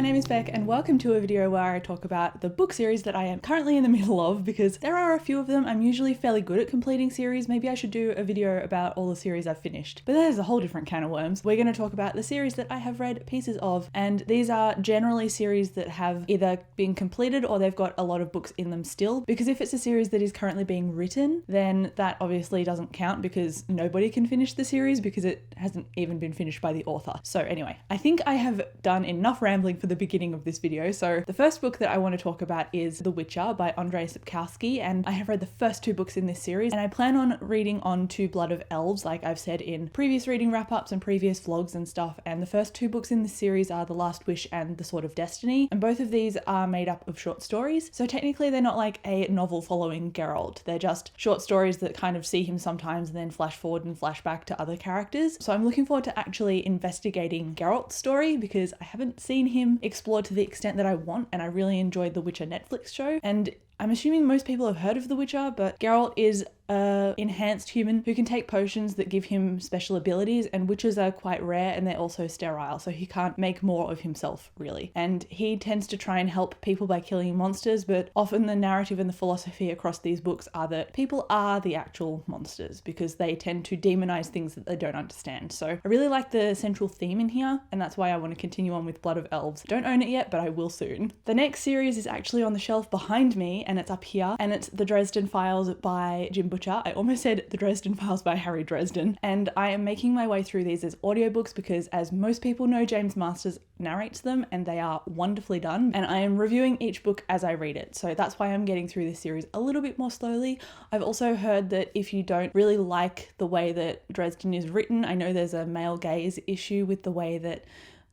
my name is Beck and welcome to a video where I talk about the book series that I am currently in the middle of, because there are a few of them. I'm usually fairly good at completing series. Maybe I should do a video about all the series I've finished, but there's a whole different can of worms. We're going to talk about the series that I have read pieces of, and these are generally series that have either been completed or they've got a lot of books in them still, because if it's a series that is currently being written, then that obviously doesn't count because nobody can finish the series because it hasn't even been finished by the author. So anyway, I think I have done enough rambling for the beginning of this video. So the first book that I want to talk about is The Witcher by Andrzej Sapkowski, and I have read the first two books in this series, and I plan on reading on to Blood of Elves, like I've said in previous reading wrap-ups and previous vlogs and stuff. And the first two books in this series are The Last Wish and The Sword of Destiny, and both of these are made up of short stories. So technically they're not like a novel following Geralt. They're just short stories that kind of see him sometimes and then flash forward and flash back to other characters. So I'm looking forward to actually investigating Geralt's story because I haven't seen him explored to the extent that I want, and I really enjoyed the Witcher Netflix show. And I'm assuming most people have heard of The Witcher, but Geralt is an enhanced human who can take potions that give him special abilities, and witches are quite rare and they're also sterile, so he can't make more of himself really. And he tends to try and help people by killing monsters, but often the narrative and the philosophy across these books are that people are the actual monsters because they tend to demonize things that they don't understand. So I really like the central theme in here, and that's why I want to continue on with Blood of Elves. Don't own it yet, but I will soon. The next series is actually on the shelf behind me, and it's up here, and it's The Dresden Files by Jim Butcher. I almost said The Dresden Files by Harry Dresden, and I am making my way through these as audiobooks because, as most people know, James Masters narrates them and they are wonderfully done, and I am reviewing each book as I read it, so that's why I'm getting through this series a little bit more slowly. I've also heard that if you don't really like the way that Dresden is written, I know there's a male gaze issue with the way that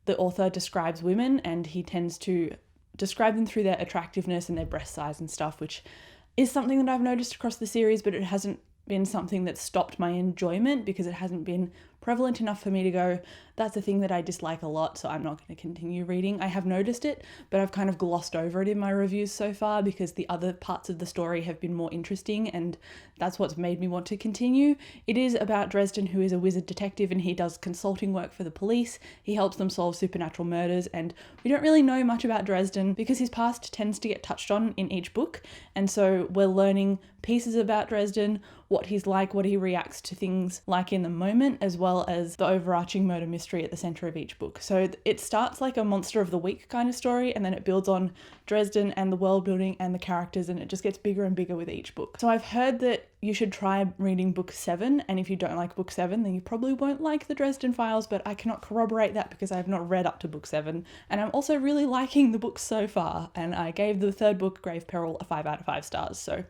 the author describes women, and he tends to describe them through their attractiveness and their breast size and stuff, which is something that I've noticed across the series, but it hasn't been something that stopped my enjoyment because it hasn't been prevalent enough for me to go, that's a thing that I dislike a lot, so I'm not going to continue reading. I have noticed it, but I've kind of glossed over it in my reviews so far because the other parts of the story have been more interesting, and that's what's made me want to continue. It is about Dresden, who is a wizard detective, and he does consulting work for the police. He helps them solve supernatural murders, and we don't really know much about Dresden because his past tends to get touched on in each book, and so we're learning pieces about Dresden, what he's like, what he reacts to things like in the moment, as well as the overarching murder mystery at the center of each book. So it starts like a monster of the week kind of story, and then it builds on Dresden and the world building and the characters, and it just gets bigger and bigger with each book. So I've heard that you should try reading book 7, and if you don't like book 7, then you probably won't like the Dresden Files, but I cannot corroborate that because I have not read up to book 7, and I'm also really liking the books so far, and I gave the third book, Grave Peril, a 5 out of 5 stars, so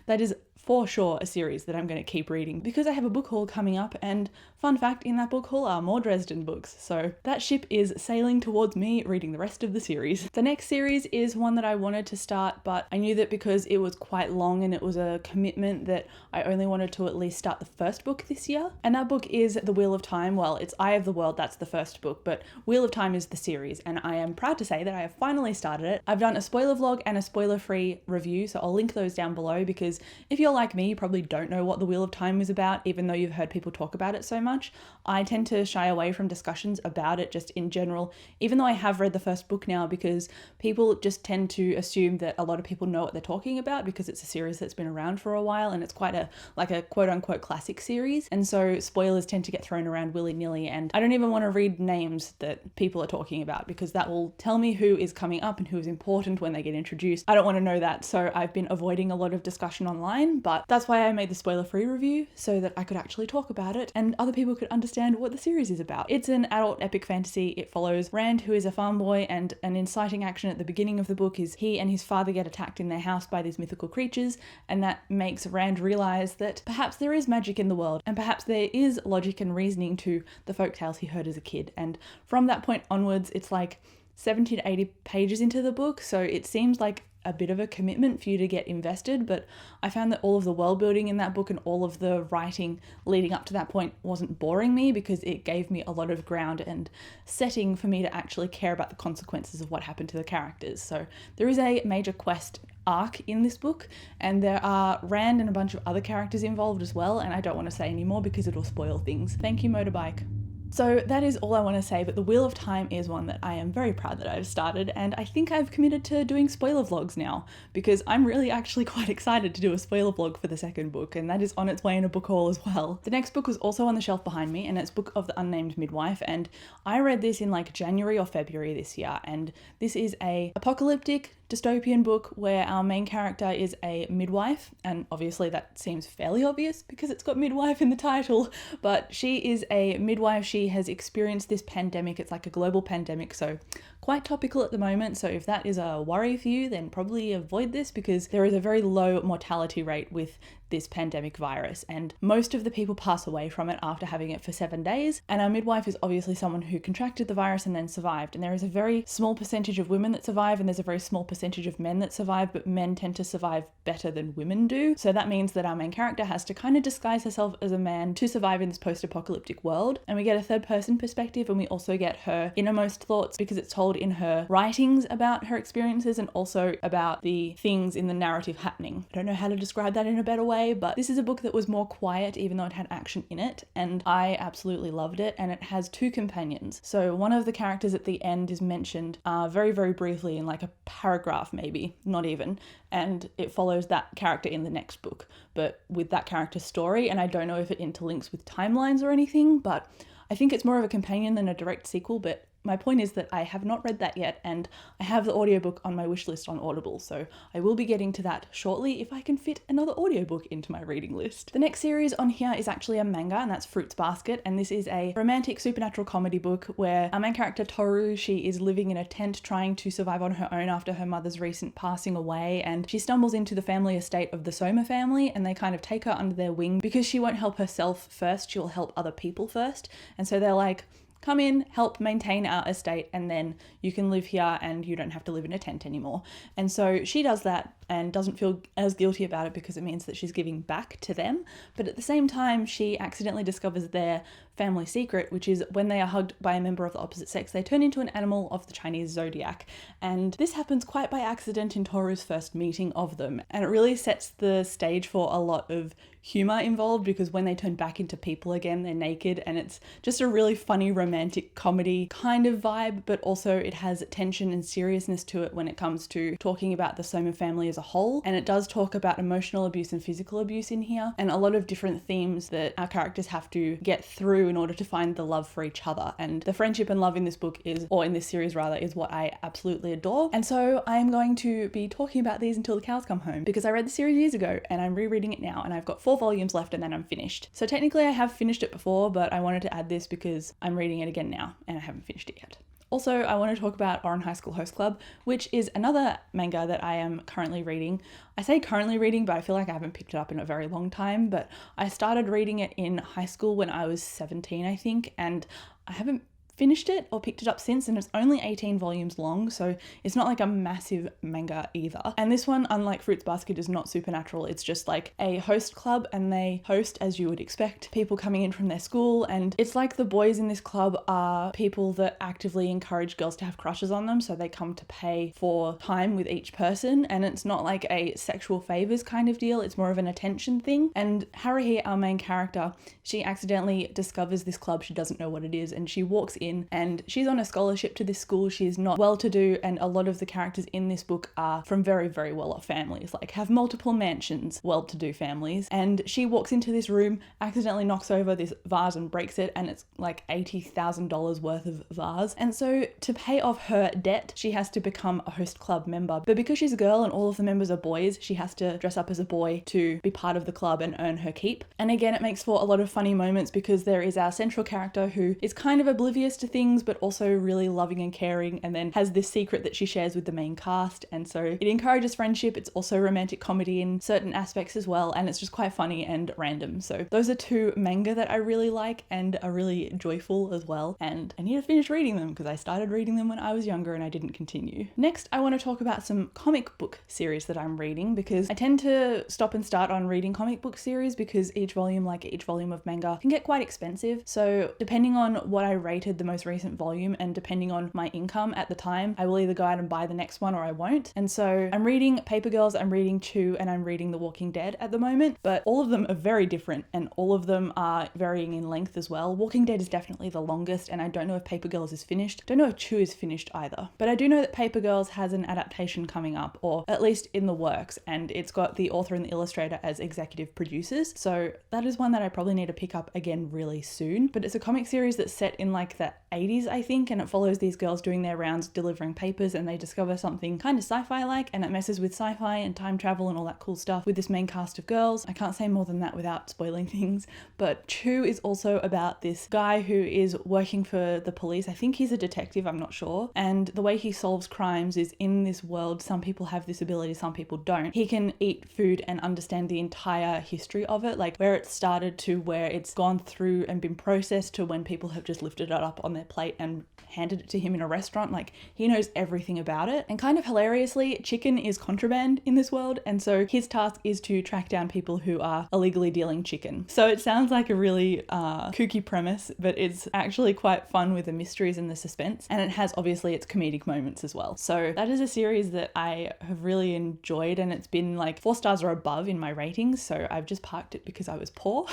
that is for sure a series that I'm going to keep reading because I have a book haul coming up, and fun fact, in that book haul are more Dresden books, so that ship is sailing towards me reading the rest of the series. The next series is one that I wanted to start, but I knew that because it was quite long and it was a commitment that I only wanted to at least start the first book this year, and that book is The Wheel of Time. Well, it's Eye of the World, that's the first book, but Wheel of Time is the series, and I am proud to say that I have finally started it. I've done a spoiler vlog and a spoiler-free review, so I'll link those down below because if you're like me, you probably don't know what The Wheel of Time is about, even though you've heard people talk about it so much. I tend to shy away from discussions about it just in general, even though I have read the first book now, because people just tend to assume that a lot of people know what they're talking about because it's a series that's been around for a while and it's quite a quote-unquote classic series, and so spoilers tend to get thrown around willy-nilly, and I don't even want to read names that people are talking about because that will tell me who is coming up and who is important when they get introduced. I don't want to know that, so I've been avoiding a lot of discussion online, but that's why I made the spoiler-free review, so that I could actually talk about it and other people could understand what the series is about. It's an adult epic fantasy. It follows Rand, who is a farm boy, and an inciting action at the beginning of the book is he and his father get attacked in their house by these mythical creatures, and that makes Rand realize that perhaps there is magic in the world, and perhaps there is logic and reasoning to the folktales he heard as a kid. And from that point onwards, it's like 70 to 80 pages into the book, so it seems like a bit of a commitment for you to get invested, but I found that all of the world building in that book and all of the writing leading up to that point wasn't boring me because it gave me a lot of ground and setting for me to actually care about the consequences of what happened to the characters. So there is a major quest arc in this book, and there are Rand and a bunch of other characters involved as well, and I don't want to say any more because it'll spoil things. Thank you, Motorbike. So that is all I want to say, but the Wheel of Time is one that I am very proud that I've started, and I think I've committed to doing spoiler vlogs now, because I'm really actually quite excited to do a spoiler vlog for the second book, and that is on its way in a book haul as well. The next book was also on the shelf behind me, and it's Book of the Unnamed Midwife, and I read this in like January or February this year, and this is a apocalyptic dystopian book where our main character is a midwife, and obviously that seems fairly obvious because it's got midwife in the title, but she is a midwife. She has experienced this pandemic. It's like a global pandemic, so quite topical at the moment. So if that is a worry for you, then probably avoid this, because there is a very low mortality rate with this pandemic virus, and most of the people pass away from it after having it for 7 days. And our midwife is obviously someone who contracted the virus and then survived, and there is a very small percentage of women that survive, and there's a very small percentage of men that survive, but men tend to survive better than women do. So that means that our main character has to kind of disguise herself as a man to survive in this post-apocalyptic world, and we get a third person perspective, and we also get her innermost thoughts because it's told in her writings about her experiences and also about the things in the narrative happening. I don't know how to describe that in a better way, but this is a book that was more quiet even though it had action in it, and I absolutely loved it. And it has two companions. So one of the characters at the end is mentioned very, very briefly in like a paragraph, maybe, not even, and it follows that character in the next book, but with that character's story, and I don't know if it interlinks with timelines or anything, but I think it's more of a companion than a direct sequel. But my point is that I have not read that yet, and I have the audiobook on my wishlist on Audible, so I will be getting to that shortly if I can fit another audiobook into my reading list. The next series on here is actually a manga, and that's Fruits Basket, and this is a romantic supernatural comedy book where our main character Toru, she is living in a tent trying to survive on her own after her mother's recent passing away, and she stumbles into the family estate of the Soma family, and they kind of take her under their wing because she won't help herself first, she'll help other people first. And so they're like, come in, help maintain our estate, and then you can live here and you don't have to live in a tent anymore. And so she does that and doesn't feel as guilty about it because it means that she's giving back to them. But at the same time, she accidentally discovers their family secret, which is when they are hugged by a member of the opposite sex, they turn into an animal of the Chinese zodiac. And this happens quite by accident in Toru's first meeting of them. And it really sets the stage for a lot of humor involved, because when they turn back into people again, they're naked, and it's just a really funny romantic comedy kind of vibe, but also it has tension and seriousness to it when it comes to talking about the Soma family as a whole. And it does talk about emotional abuse and physical abuse in here, and a lot of different themes that our characters have to get through in order to find the love for each other. And the friendship and love in this book is, or in this series rather, is what I absolutely adore. And so I'm going to be talking about these until the cows come home, because I read the series years ago and I'm rereading it now, and I've got 4 volumes left and then I'm finished. So technically I have finished it before, but I wanted to add this because I'm reading it again now and I haven't finished it yet. Also, I want to talk about Oren High School Host Club, which is another manga that I am currently reading. I say currently reading, but I feel like I haven't picked it up in a very long time, but I started reading it in high school when I was 17, I think, and I haven't finished it or picked it up since, and it's only 18 volumes long, so it's not like a massive manga either. And this one, unlike Fruits Basket, is not supernatural. It's just like a host club, and they host, as you would expect, people coming in from their school, and it's like the boys in this club are people that actively encourage girls to have crushes on them, so they come to pay for time with each person, and it's not like a sexual favors kind of deal, it's more of an attention thing. And Haruhi, our main character, she accidentally discovers this club, she doesn't know what it is, and she walks in, and she's on a scholarship to this school. She's not well-to-do, and a lot of the characters in this book are from very, very well-off families, like have multiple mansions, well-to-do families. And she walks into this room, accidentally knocks over this vase and breaks it, and it's like $80,000 worth of vase. And so to pay off her debt, she has to become a host club member. But because she's a girl and all of the members are boys, she has to dress up as a boy to be part of the club and earn her keep. And again, it makes for a lot of funny moments, because there is our central character who is kind of oblivious to things but also really loving and caring, and then has this secret that she shares with the main cast. And so it encourages friendship. It's also romantic comedy in certain aspects as well, and it's just quite funny and random. So those are 2 manga that I really like and are really joyful as well, and I need to finish reading them because I started reading them when I was younger and I didn't continue. Next, I want to talk about some comic book series that I'm reading, because I tend to stop and start on reading comic book series because each volume, like each volume of manga, can get quite expensive. So depending on what I rated the most recent volume, and depending on my income at the time, I will either go out and buy the next one or I won't. And so I'm reading Paper Girls, I'm reading Chew, and I'm reading The Walking Dead at the moment, but all of them are very different and all of them are varying in length as well. Walking Dead is definitely the longest, and I don't know if Paper Girls is finished. Don't know if Chew is finished either. But I do know that Paper Girls has an adaptation coming up, or at least in the works, and it's got the author and the illustrator as executive producers. So that is one that I probably need to pick up again really soon. But it's a comic series that's set in like the 80s, I think, and it follows these girls doing their rounds delivering papers, and they discover something kind of sci-fi like, and it messes with sci-fi and time travel and all that cool stuff with this main cast of girls. I can't say more than that without spoiling things. But Chew is also about this guy who is working for the police. I think he's a detective, I'm not sure. And the way he solves crimes is, in this world, some people have this ability, some people don't. He can eat food and understand the entire history of it, like where it started to where it's gone through and been processed to when people have just lifted it up on their plate and handed it to him in a restaurant. Like, he knows everything about it. And kind of hilariously, chicken is contraband in this world, and so his task is to track down people who are illegally dealing chicken. So it sounds like a really kooky premise, but it's actually quite fun with the mysteries and the suspense, and it has obviously its comedic moments as well. So that is a series that I have really enjoyed, and it's been like 4 stars or above in my ratings, so I've just parked it because I was poor.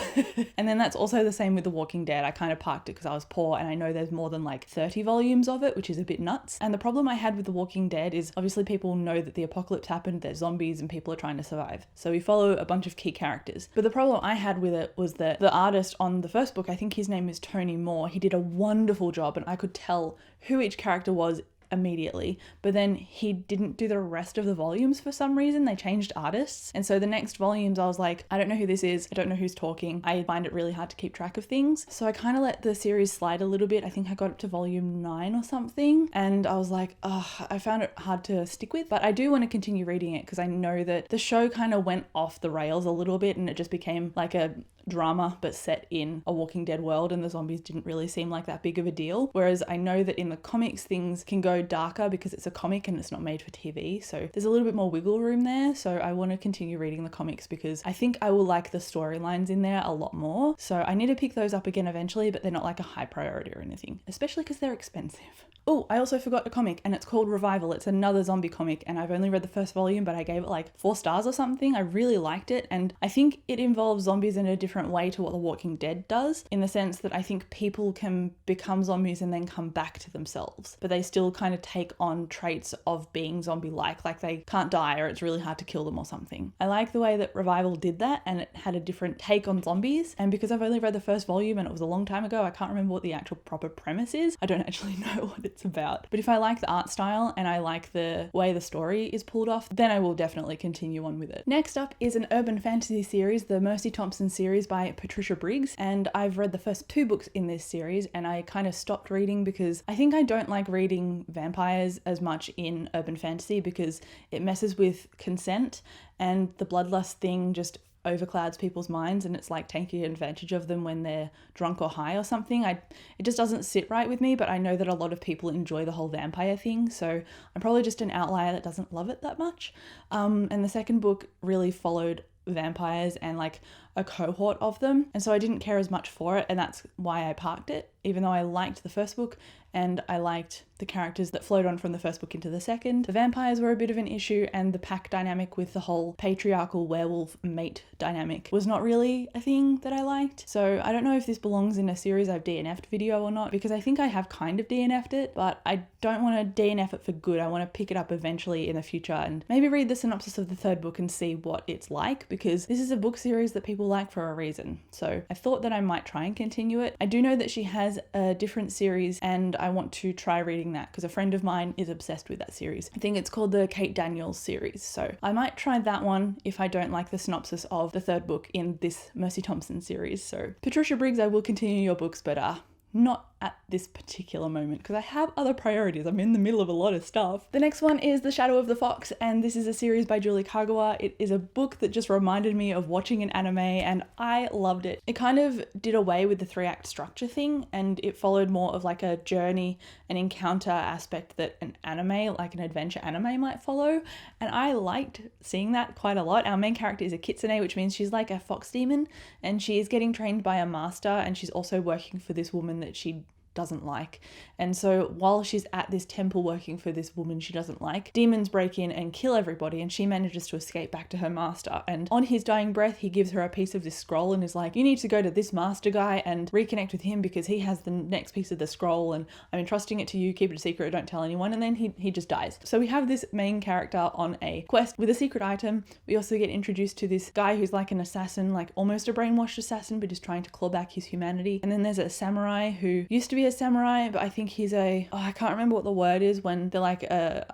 And then that's also the same with The Walking Dead. I kind of parked it because I was poor, and I know there's more than like 30 volumes of it, which is a bit nuts. And the problem I had with The Walking Dead is obviously people know that the apocalypse happened, there's zombies and people are trying to survive. So we follow a bunch of key characters. But the problem I had with it was that the artist on the first book, I think his name is Tony Moore, he did a wonderful job and I could tell who each character was immediately, but then he didn't do the rest of the volumes for some reason. They changed artists, and so the next volumes I was like, I don't know who this is, I don't know who's talking. I find it really hard to keep track of things, so I kind of let the series slide a little bit. I think I got up to volume 9 or something, and I was like, I found it hard to stick with, but I do want to continue reading it because I know that the show kind of went off the rails a little bit and it just became like a drama but set in a Walking Dead world, and the zombies didn't really seem like that big of a deal. Whereas I know that in the comics things can go darker because it's a comic and it's not made for TV, so there's a little bit more wiggle room there. So I want to continue reading the comics because I think I will like the storylines in there a lot more. So I need to pick those up again eventually, but they're not like a high priority or anything, especially because they're expensive. Oh, I also forgot a comic, and it's called Revival. It's another zombie comic, and I've only read the first volume, but I gave it like 4 stars or something. I really liked it, and I think it involves zombies in a different way to what The Walking Dead does, in the sense that I think people can become zombies and then come back to themselves, but they still kind of take on traits of being zombie-like they can't die or it's really hard to kill them or something. I like the way that Revival did that, and it had a different take on zombies, and because I've only read the first volume and it was a long time ago, I can't remember what the actual proper premise is. I don't actually know what it's about, but if I like the art style and I like the way the story is pulled off, then I will definitely continue on with it. Next up is an urban fantasy series, the Mercy Thompson series by Patricia Briggs, and I've read the first 2 books in this series and I kind of stopped reading because I think I don't like reading vampires as much in urban fantasy because it messes with consent, and the bloodlust thing just overclouds people's minds, and it's like taking advantage of them when they're drunk or high or something. It just doesn't sit right with me, but I know that a lot of people enjoy the whole vampire thing, so I'm probably just an outlier that doesn't love it that much. And the second book really followed vampires and like a cohort of them, and so I didn't care as much for it, and that's why I parked it, even though I liked the first book and I liked the characters that flowed on from the first book into the second. The vampires were a bit of an issue, and the pack dynamic with the whole patriarchal werewolf mate dynamic was not really a thing that I liked. So I don't know if this belongs in a series I've DNF'd video or not, because I think I have kind of DNF'd it, but I don't want to DNF it for good. I want to pick it up eventually in the future and maybe read the synopsis of the third book and see what it's like, because this is a book series that people like for a reason. So I thought that I might try and continue it. I do know that she has a different series and I want to try reading that because a friend of mine is obsessed with that series. I think it's called the Kate Daniels series. So I might try that one if I don't like the synopsis of the third book in this Mercy Thompson series. So Patricia Briggs, I will continue your books, but not at this particular moment because I have other priorities. I'm in the middle of a lot of stuff. The next one is The Shadow of the Fox, and this is a series by Julie Kagawa. It is a book that just reminded me of watching an anime and I loved it. It kind of did away with the 3-act structure thing and it followed more of like a journey, an encounter aspect that an anime, like an adventure anime, might follow, and I liked seeing that quite a lot. Our main character is a kitsune, which means she's like a fox demon, and she is getting trained by a master, and she's also working for this woman that she doesn't like. And so while she's at this temple working for this woman she doesn't like, demons break in and kill everybody, and she manages to escape back to her master. And on his dying breath, he gives her a piece of this scroll and is like, you need to go to this master guy and reconnect with him because he has the next piece of the scroll, and I'm entrusting it to you, keep it a secret, don't tell anyone. And then he just dies. So we have this main character on a quest with a secret item. We also get introduced to this guy who's like an assassin, like almost a brainwashed assassin, but is trying to claw back his humanity. And then there's a samurai who used to be a samurai, but I think he's I can't remember what the word is when they're like a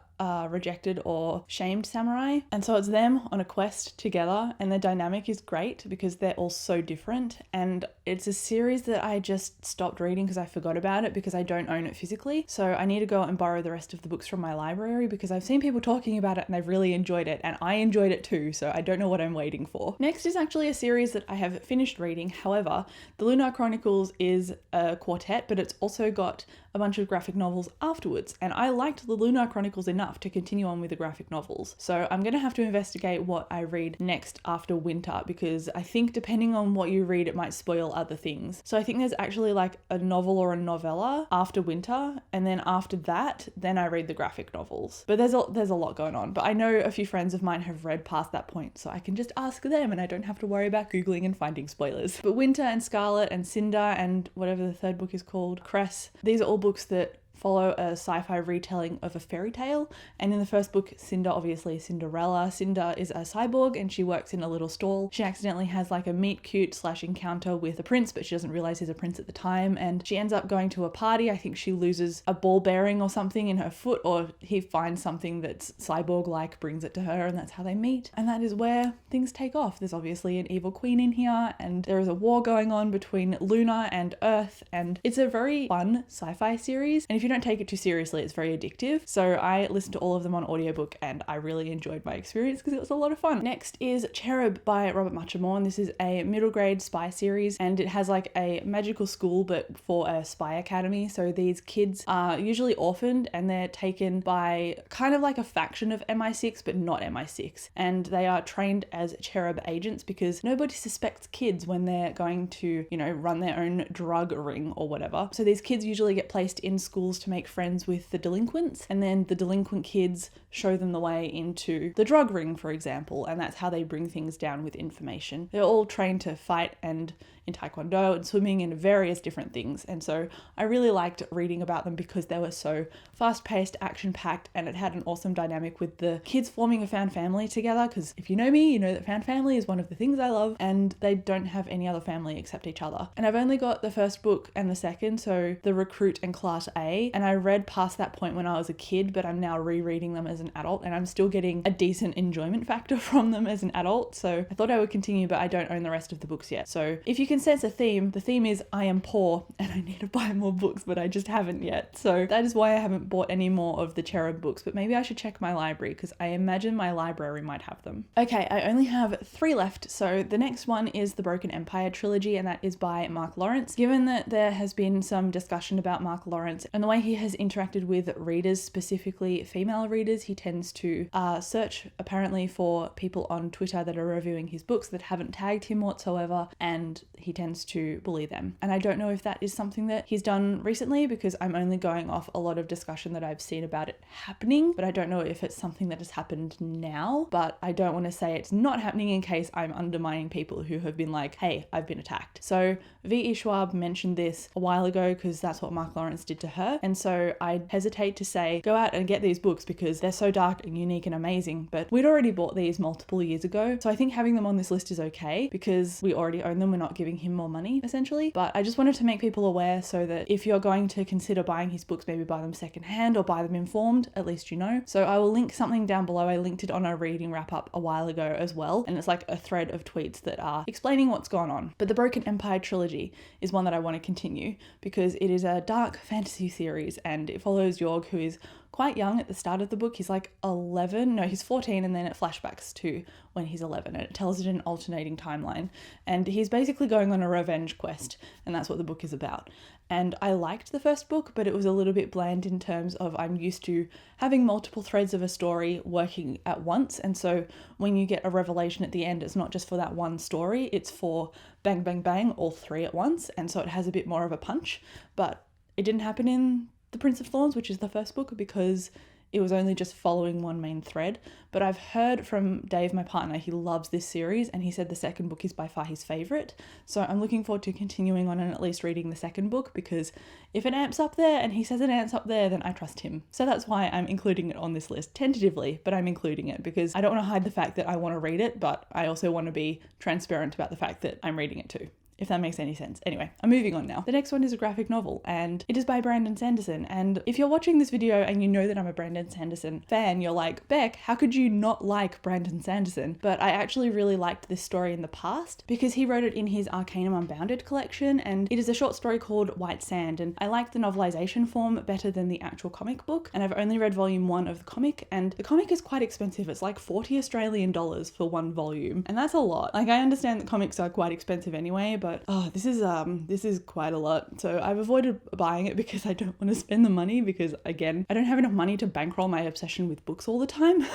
rejected or shamed samurai. And so it's them on a quest together, and their dynamic is great because they're all so different. And it's a series that I just stopped reading because I forgot about it because I don't own it physically. So I need to go and borrow the rest of the books from my library because I've seen people talking about it and they've really enjoyed it, and I enjoyed it too, so I don't know what I'm waiting for. Next is actually a series that I have finished reading. However, the Lunar Chronicles is a quartet, but it's also got a bunch of graphic novels afterwards, and I liked the Lunar Chronicles enough to continue on with the graphic novels. So I'm going to have to investigate what I read next after winter, because I think depending on what you read it might spoil other things. So I think there's actually like a novel or a novella after winter, and then after that then I read the graphic novels. But there's a lot going on, but I know a few friends of mine have read past that point, so I can just ask them and I don't have to worry about googling and finding spoilers. But Winter and Scarlet and Cinder and whatever the third book is called, Cress, these are all books that follow a sci-fi retelling of a fairy tale. And in the first book, Cinder, obviously Cinderella, Cinder is a cyborg and she works in a little stall. She accidentally has like a meet cute / encounter with a prince, but she doesn't realize he's a prince at the time, and she ends up going to a party. I think she loses a ball bearing or something in her foot, or he finds something that's cyborg like, brings it to her, and that's how they meet. And that is where things take off. There's obviously an evil queen in here, and there is a war going on between Luna and Earth, and it's a very fun sci-fi series, and if you don't take it too seriously, it's very addictive. So I listened to all of them on audiobook and I really enjoyed my experience because it was a lot of fun. Next is Cherub by Robert Muchamore, and this is a middle grade spy series, and it has like a magical school but for a spy academy. So these kids are usually orphaned and they're taken by kind of like a faction of MI6 but not MI6, and they are trained as Cherub agents because nobody suspects kids when they're going to, you know, run their own drug ring or whatever. So these kids usually get placed in schools to make friends with the delinquents, and then the delinquent kids show them the way into the drug ring, for example, and that's how they bring things down with information. They're all trained to fight and in taekwondo and swimming and various different things, and so I really liked reading about them because they were so fast-paced, action-packed, and it had an awesome dynamic with the kids forming a found family together, because if you know me, you know that found family is one of the things I love, and they don't have any other family except each other. And I've only got the first book and the second, so The Recruit and Class A, and I read past that point when I was a kid, but I'm now rereading them as an adult, and I'm still getting a decent enjoyment factor from them as an adult, so I thought I would continue, but I don't own the rest of the books yet. So if you can sense a theme, the theme is I am poor and I need to buy more books, but I just haven't yet. So that is why I haven't bought any more of the Cherub books, but maybe I should check my library because I imagine my library might have them. Okay, I only have 3 left. So the next one is the Broken Empire trilogy, and that is by Mark Lawrence. Given that there has been some discussion about Mark Lawrence and the way he has interacted with readers, specifically female readers, he tends to search apparently for people on Twitter that are reviewing his books that haven't tagged him whatsoever, and he tends to bully them. And I don't know if that is something that he's done recently because I'm only going off a lot of discussion that I've seen about it happening, but I don't know if it's something that has happened now. But I don't want to say it's not happening in case I'm undermining people who have been like, hey, I've been attacked. So V.E. Schwab mentioned this a while ago because that's what Mark Lawrence did to her, and so I hesitate to say go out and get these books because they're so dark and unique and amazing, but we'd already bought these multiple years ago, so I think having them on this list is okay because we already own them. We're not giving him more money essentially, but I just wanted to make people aware so that if you're going to consider buying his books, maybe buy them secondhand or buy them informed, at least you know. So I will link something down below. I linked it on a reading wrap up a while ago as well, and it's like a thread of tweets that are explaining what's gone on. But the Broken Empire trilogy is one that I want to continue because it is a dark fantasy series and it follows Jorg, who is quite young at the start of the book. He's like 11, no, he's 14, and then it flashbacks to when he's 11, and it tells it in an alternating timeline. And he's basically going on a revenge quest, and that's what the book is about. And I liked the first book, but it was a little bit bland in terms of I'm used to having multiple threads of a story working at once. And so when you get a revelation at the end, it's not just for that one story, it's for bang, bang, bang, all 3 at once. And so it has a bit more of a punch, but it didn't happen in The Prince of Thorns, which is the first book, because it was only just following one main thread. But I've heard from Dave, my partner, he loves this series, and he said the second book is by far his favourite. So I'm looking forward to continuing on and at least reading the second book, because if it amps up there and he says it amps up there, then I trust him. So that's why I'm including it on this list, tentatively, but I'm including it because I don't want to hide the fact that I want to read it, but I also want to be transparent about the fact that I'm reading it too, if that makes any sense. Anyway, I'm moving on now. The next one is a graphic novel, and it is by Brandon Sanderson. And if you're watching this video and you know that I'm a Brandon Sanderson fan, you're like, Beck, how could you not like Brandon Sanderson? But I actually really liked this story in the past because he wrote it in his Arcanum Unbounded collection, and it is a short story called White Sand, and I like the novelization form better than the actual comic book, and I've only read volume 1 of the comic, and the comic is quite expensive. It's like $40 Australian for one volume, and that's a lot. Like, I understand that comics are quite expensive anyway, but this is quite a lot. So I've avoided buying it because I don't want to spend the money, because again, I don't have enough money to bankroll my obsession with books all the time.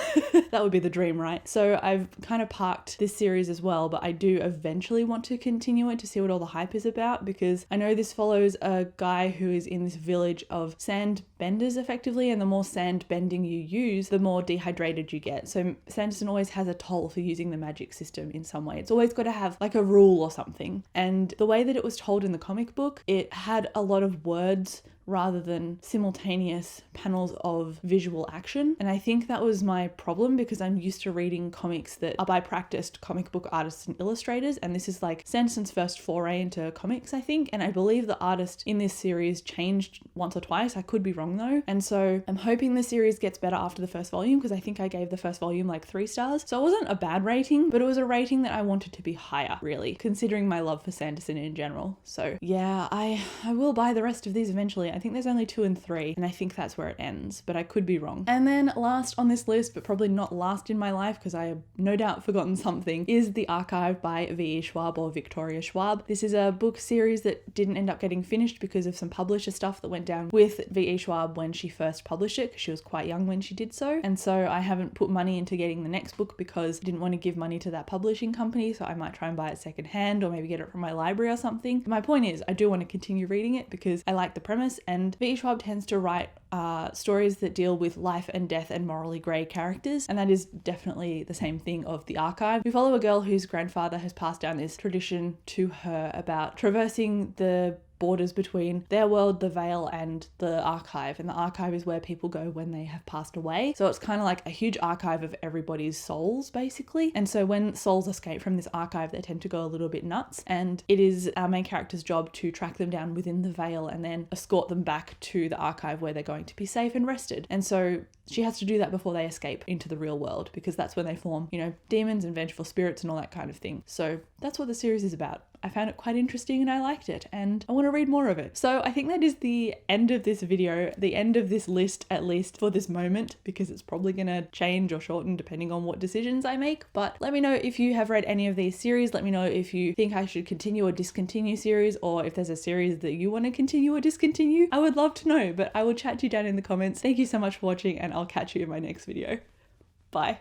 That would be the dream, right? So I've kind of parked this series as well, but I do eventually want to continue it to see what all the hype is about, because I know this follows a guy who is in this village of sand benders effectively, and the more sand bending you use, the more dehydrated you get. So Sanderson always has a toll for using the magic system in some way. It's always got to have like a rule or something. And the way that it was told in the comic book, it had a lot of words rather than simultaneous panels of visual action. And I think that was my problem, because I'm used to reading comics that are by practiced comic book artists and illustrators, and this is like Sanderson's first foray into comics, I think, and I believe the artist in this series changed once or twice. I could be wrong though. And so I'm hoping the series gets better after the first volume, because I think I gave the first volume like 3 stars. So it wasn't a bad rating, but it was a rating that I wanted to be higher, really, considering my love for Sanderson in general. So yeah, I will buy the rest of these eventually. I think there's only 2 and 3, and I think that's where it ends, but I could be wrong. And then last on this list, but probably not last in my life, because I have no doubt forgotten something, is The Archive by V.E. Schwab, or Victoria Schwab. This is a book series that didn't end up getting finished because of some publisher stuff that went down with V.E. Schwab when she first published it, because she was quite young when she did so. And so I haven't put money into getting the next book because I didn't want to give money to that publishing company, so I might try and buy it secondhand or maybe get it from my library or something. My point is, I do want to continue reading it because I like the premise, and V.E. Schwab tends to write stories that deal with life and death and morally grey characters, and that is definitely the same thing of The Archive. We follow a girl whose grandfather has passed down this tradition to her about traversing the borders between their world, the Veil, and the Archive. And the Archive is where people go when they have passed away. So it's kind of like a huge archive of everybody's souls, basically. And so when souls escape from this archive, they tend to go a little bit nuts. And it is our main character's job to track them down within the Veil and then escort them back to the Archive where they're going to be safe and rested. And so she has to do that before they escape into the real world, because that's when they form, demons and vengeful spirits and all that kind of thing. So that's what the series is about. I found it quite interesting and I liked it, and I want to read more of it. So I think that is the end of this video, the end of this list, at least for this moment, because it's probably going to change or shorten depending on what decisions I make. But let me know if you have read any of these series. Let me know if you think I should continue or discontinue series, or if there's a series that you want to continue or discontinue. I would love to know, but I will chat to you down in the comments. Thank you so much for watching, and I'll catch you in my next video. Bye.